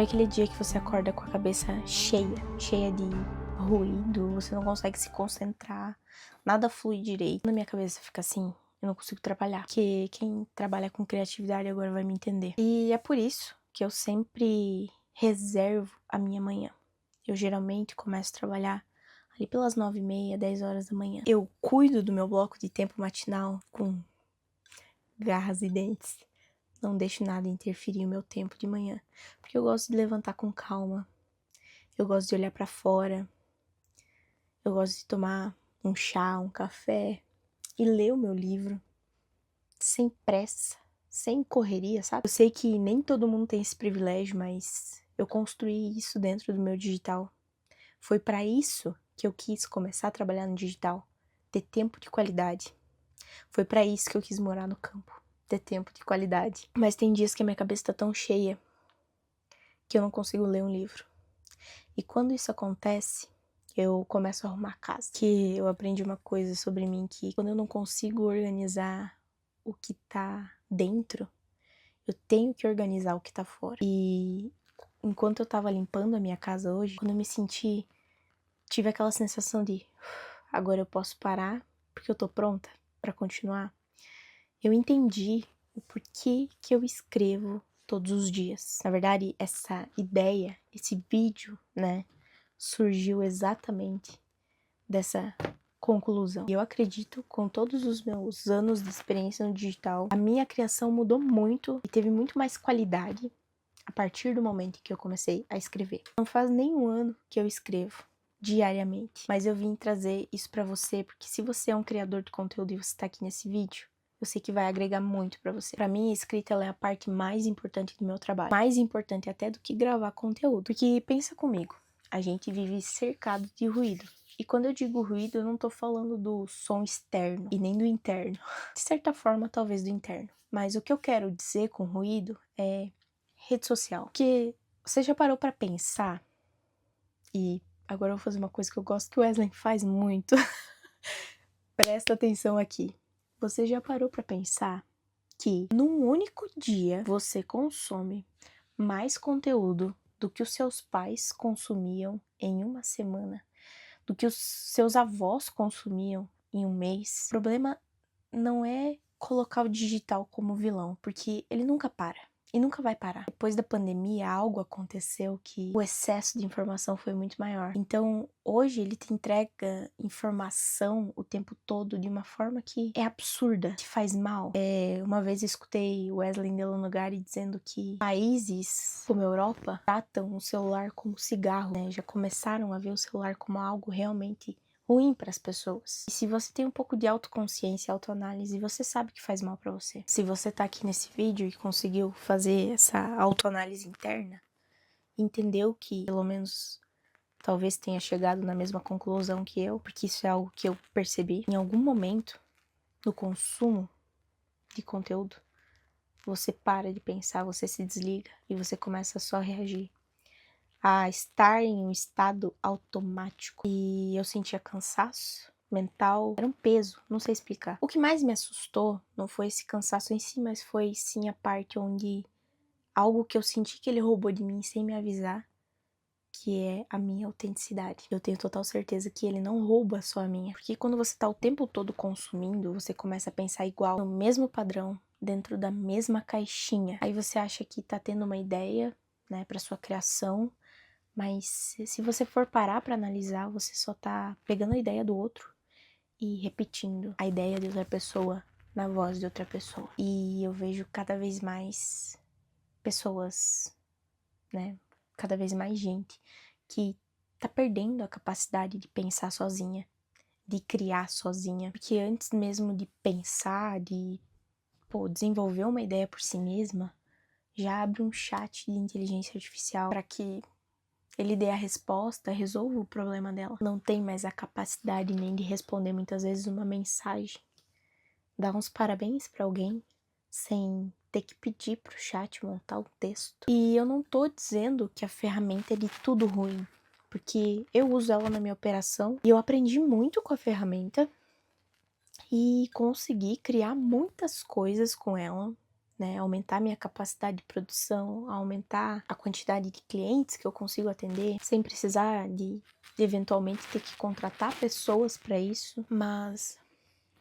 Sabe aquele dia que você acorda com a cabeça cheia de ruído, você não consegue se concentrar, nada flui direito. Na minha cabeça fica assim, eu não consigo trabalhar. Porque quem trabalha com criatividade agora vai me entender. E é por isso que eu sempre reservo a minha manhã. Eu geralmente começo a trabalhar ali pelas 9h30, 10 horas da manhã. Eu cuido do meu bloco de tempo matinal com garras e dentes. Não deixo nada interferir no meu tempo de manhã. Porque eu gosto de levantar com calma. Eu gosto de olhar pra fora. Eu gosto de tomar um chá, um café e ler o meu livro. Sem pressa, sem correria, sabe? Eu sei que nem todo mundo tem esse privilégio, mas eu construí isso dentro do meu digital. Foi pra isso que eu quis começar a trabalhar no digital. Ter tempo de qualidade. Foi pra isso que eu quis morar no campo. Ter tempo de qualidade. Mas tem dias que a minha cabeça tá tão cheia que eu não consigo ler um livro. E quando isso acontece, eu começo a arrumar a casa. Que eu aprendi uma coisa sobre mim, que quando eu não consigo organizar o que tá dentro, eu tenho que organizar o que tá fora. E enquanto eu tava limpando a minha casa hoje, quando eu me senti, tive aquela sensação de agora eu posso parar, porque eu tô pronta pra continuar. Eu entendi o porquê que eu escrevo todos os dias. Na verdade, essa ideia, esse vídeo, né, surgiu exatamente dessa conclusão. E eu acredito, com todos os meus anos de experiência no digital, a minha criação mudou muito e teve muito mais qualidade a partir do momento que eu comecei a escrever. Não faz nem um ano que eu escrevo diariamente, mas eu vim trazer isso pra você, porque se você é um criador de conteúdo e você tá aqui nesse vídeo, eu sei que vai agregar muito pra você. Pra mim, a escrita ela é a parte mais importante do meu trabalho. Mais importante até do que gravar conteúdo. Porque pensa comigo, a gente vive cercado de ruído. E quando eu digo ruído, eu não tô falando do som externo e nem do interno. De certa forma, talvez do interno. Mas o que eu quero dizer com ruído é rede social. Porque você já parou pra pensar? E agora eu vou fazer uma coisa que eu gosto que o Wesley faz muito. Presta atenção aqui. Você já parou pra pensar que num único dia você consome mais conteúdo do que os seus pais consumiam em uma semana, do que os seus avós consumiam em um mês? O problema não é colocar o digital como vilão, porque ele nunca para. E nunca vai parar. Depois da pandemia, algo aconteceu que o excesso de informação foi muito maior. Então, hoje ele te entrega informação o tempo todo de uma forma que é absurda, te faz mal. Uma vez eu escutei Wesley Delanogari dizendo que países como a Europa tratam o celular como cigarro, né? Já começaram a ver o celular como algo realmente ruim para as pessoas. E se você tem um pouco de autoconsciência, autoanálise, você sabe que faz mal para você. Se você tá aqui nesse vídeo e conseguiu fazer essa autoanálise interna, entendeu que, pelo menos, talvez tenha chegado na mesma conclusão que eu, porque isso é algo que eu percebi. Em algum momento, no consumo de conteúdo, você para de pensar, você se desliga e você começa só a reagir, a estar em um estado automático. E eu sentia cansaço mental, era um peso, não sei explicar. O que mais me assustou não foi esse cansaço em si, mas foi sim a parte onde algo que eu senti que ele roubou de mim sem me avisar, que é a minha autenticidade. Eu tenho total certeza que ele não rouba só a minha, porque quando você tá o tempo todo consumindo, você começa a pensar igual, no mesmo padrão, dentro da mesma caixinha. Aí você acha que tá tendo uma ideia, né, pra sua criação, mas se você for parar pra analisar, você só tá pegando a ideia do outro e repetindo a ideia de outra pessoa na voz de outra pessoa. E eu vejo cada vez mais pessoas, né, cada vez mais gente que tá perdendo a capacidade de pensar sozinha, de criar sozinha. Porque antes mesmo de pensar, de, desenvolver uma ideia por si mesma, já abre um chat de inteligência artificial para que ele dê a resposta, resolva o problema dela. Não tem mais a capacidade nem de responder muitas vezes uma mensagem. Dar uns parabéns pra alguém sem ter que pedir pro chat montar o texto. E eu não tô dizendo que a ferramenta é de tudo ruim, porque eu uso ela na minha operação e eu aprendi muito com a ferramenta e consegui criar muitas coisas com ela, né? Aumentar minha capacidade de produção, aumentar a quantidade de clientes que eu consigo atender, sem precisar de eventualmente ter que contratar pessoas para isso, mas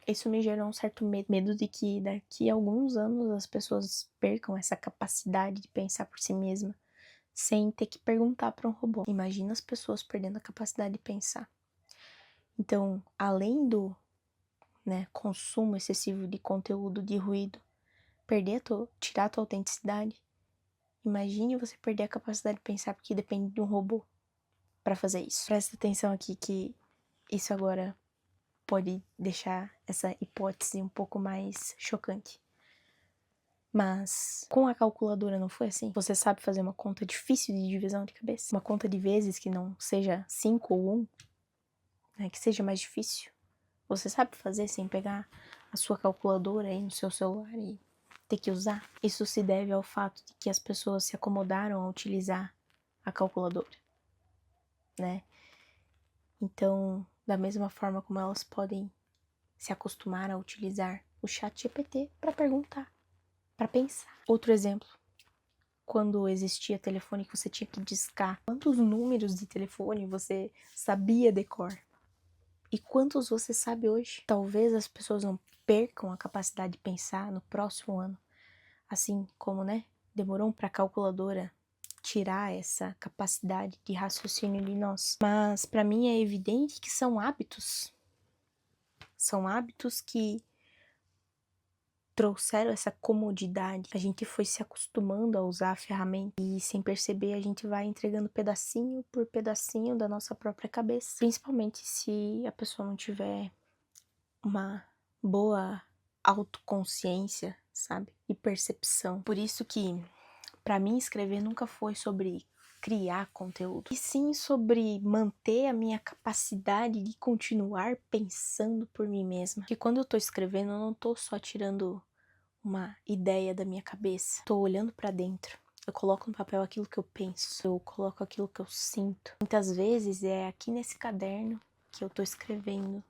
isso me gerou um certo medo de que daqui a alguns anos as pessoas percam essa capacidade de pensar por si mesma, sem ter que perguntar para um robô. Imagina as pessoas perdendo a capacidade de pensar. Então, além do, né, consumo excessivo de conteúdo, de ruído, tirar a tua autenticidade, imagine você perder a capacidade de pensar porque depende de um robô para fazer isso. Presta atenção aqui que isso agora pode deixar essa hipótese um pouco mais chocante. Mas com a calculadora não foi assim? Você sabe fazer uma conta difícil de divisão de cabeça? Uma conta de vezes que não seja 5 ou 1, né, que seja mais difícil? Você sabe fazer sem pegar a sua calculadora aí no seu celular e ter que usar? Isso se deve ao fato de que as pessoas se acomodaram a utilizar a calculadora, né? Então, da mesma forma como elas podem se acostumar a utilizar o ChatGPT para perguntar, para pensar. Outro exemplo, quando existia telefone que você tinha que discar, quantos números de telefone você sabia decor? E quantos você sabe hoje? Talvez as pessoas não percam a capacidade de pensar no próximo ano, assim como, né, demorou para a calculadora tirar essa capacidade de raciocínio de nós. Mas para mim é evidente que são hábitos. São hábitos que trouxeram essa comodidade. A gente foi se acostumando a usar a ferramenta e sem perceber a gente vai entregando pedacinho por pedacinho da nossa própria cabeça. Principalmente se a pessoa não tiver uma boa autoconsciência, sabe? E percepção. Por isso que para mim escrever nunca foi sobre criar conteúdo, e sim sobre manter a minha capacidade de continuar pensando por mim mesma. Que quando eu tô escrevendo, eu não tô só tirando uma ideia da minha cabeça, tô olhando para dentro. Eu coloco no papel aquilo que eu penso, eu coloco aquilo que eu sinto. Muitas vezes é aqui nesse caderno que eu tô escrevendo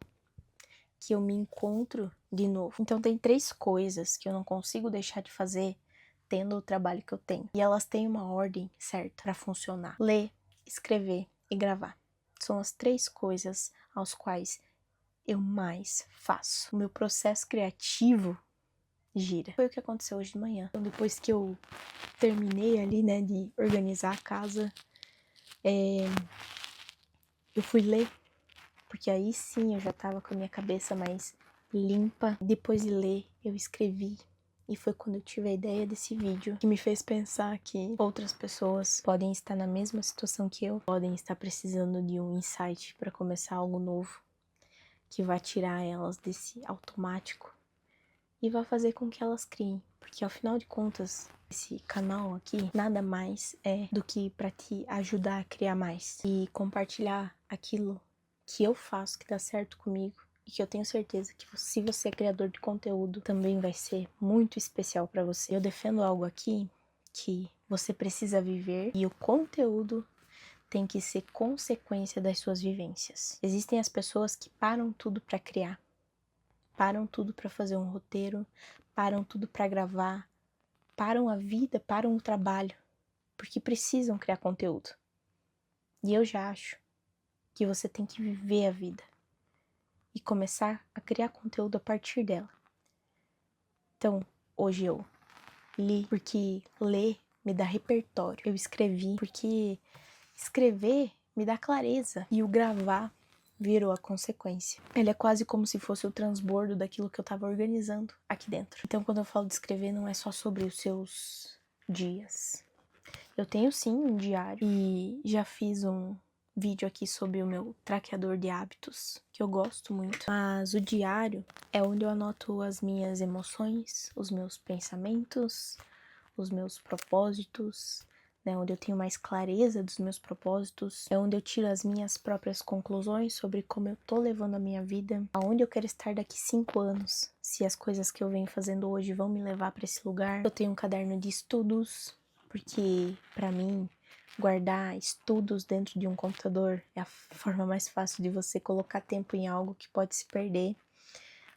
que eu me encontro de novo. Então tem 3 coisas que eu não consigo deixar de fazer tendo o trabalho que eu tenho. E elas têm uma ordem certa para funcionar. Ler, escrever e gravar. São as 3 coisas aos quais eu mais faço. O meu processo criativo gira. Foi o que aconteceu hoje de manhã. Então, depois que eu terminei ali, né, de organizar a casa, eu fui ler, porque aí sim eu já tava com a minha cabeça mais limpa. Depois de ler, eu escrevi. E foi quando eu tive a ideia desse vídeo que me fez pensar que outras pessoas podem estar na mesma situação que eu, podem estar precisando de um insight para começar algo novo, que vai tirar elas desse automático e vai fazer com que elas criem. Porque ao final de contas, esse canal aqui nada mais é do que para te ajudar a criar mais e compartilhar aquilo que eu faço que dá certo comigo e que eu tenho certeza que se você é criador de conteúdo também vai ser muito especial para você. Eu defendo algo aqui que você precisa viver e o conteúdo tem que ser consequência das suas vivências. Existem as pessoas que param tudo para criar. Param tudo para fazer um roteiro, param tudo para gravar, param a vida, param o trabalho, porque precisam criar conteúdo. E eu já acho que você tem que viver a vida e começar a criar conteúdo a partir dela. Então, hoje eu li porque ler me dá repertório. Eu escrevi porque escrever me dá clareza e o gravar virou a consequência. Ele é quase como se fosse o transbordo daquilo que eu tava organizando aqui dentro. Então, quando eu falo de escrever, não é só sobre os seus dias. Eu tenho sim um diário e já fiz um vídeo aqui sobre o meu traqueador de hábitos, que eu gosto muito. Mas o diário é onde eu anoto as minhas emoções, os meus pensamentos, os meus propósitos, né, onde eu tenho mais clareza dos meus propósitos, é onde eu tiro as minhas próprias conclusões sobre como eu tô levando a minha vida, aonde eu quero estar daqui 5 anos, se as coisas que eu venho fazendo hoje vão me levar para esse lugar. Eu tenho um caderno de estudos, porque para mim guardar estudos dentro de um computador é a forma mais fácil de você colocar tempo em algo que pode se perder,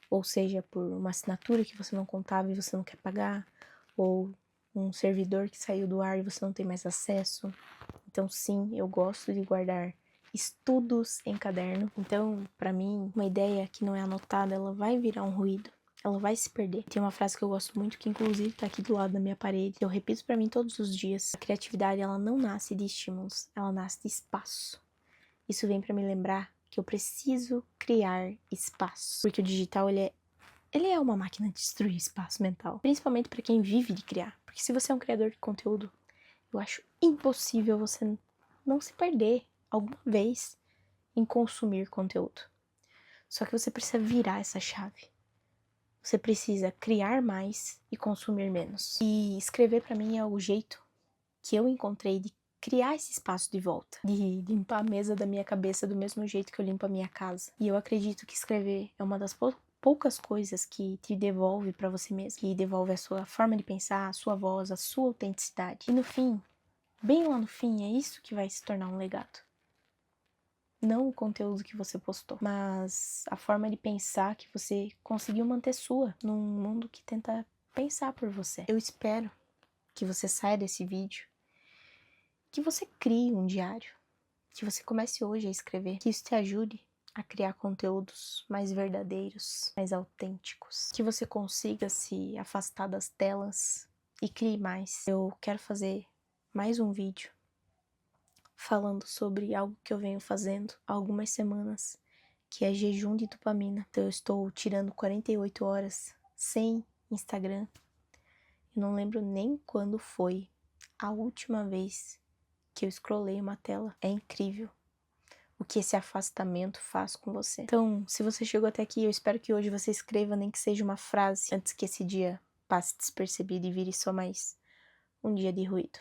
ou seja, por uma assinatura que você não contava e você não quer pagar, ou um servidor que saiu do ar e você não tem mais acesso. Então sim, eu gosto de guardar estudos em caderno. Então, pra mim, uma ideia que não é anotada, ela vai virar um ruído. Ela vai se perder. Tem uma frase que eu gosto muito, que inclusive tá aqui do lado da minha parede. Eu repito pra mim todos os dias. A criatividade, ela não nasce de estímulos, ela nasce de espaço. Isso vem pra me lembrar que eu preciso criar espaço. Porque o digital, ele é uma máquina de destruir espaço mental. Principalmente pra quem vive de criar. Porque se você é um criador de conteúdo, eu acho impossível você não se perder alguma vez em consumir conteúdo. Só que você precisa virar essa chave. Você precisa criar mais e consumir menos. E escrever pra mim é o jeito que eu encontrei de criar esse espaço de volta. De limpar a mesa da minha cabeça do mesmo jeito que eu limpo a minha casa. E eu acredito que escrever é uma das poucas coisas que te devolve pra você mesmo. Que devolve a sua forma de pensar, a sua voz, a sua autenticidade. E no fim, bem lá no fim, é isso que vai se tornar um legado. Não o conteúdo que você postou, mas a forma de pensar que você conseguiu manter sua num mundo que tenta pensar por você. Eu espero que você saia desse vídeo, que você crie um diário, que você comece hoje a escrever, que isso te ajude a criar conteúdos mais verdadeiros, mais autênticos, que você consiga se afastar das telas e crie mais. Eu quero fazer mais um vídeo falando sobre algo que eu venho fazendo há algumas semanas, que é jejum de dopamina. Então eu estou tirando 48 horas sem Instagram. Eu não lembro nem quando foi a última vez que eu scrollei uma tela. É incrível o que esse afastamento faz com você. Então, se você chegou até aqui, eu espero que hoje você escreva nem que seja uma frase antes que esse dia passe despercebido e vire só mais um dia de ruído.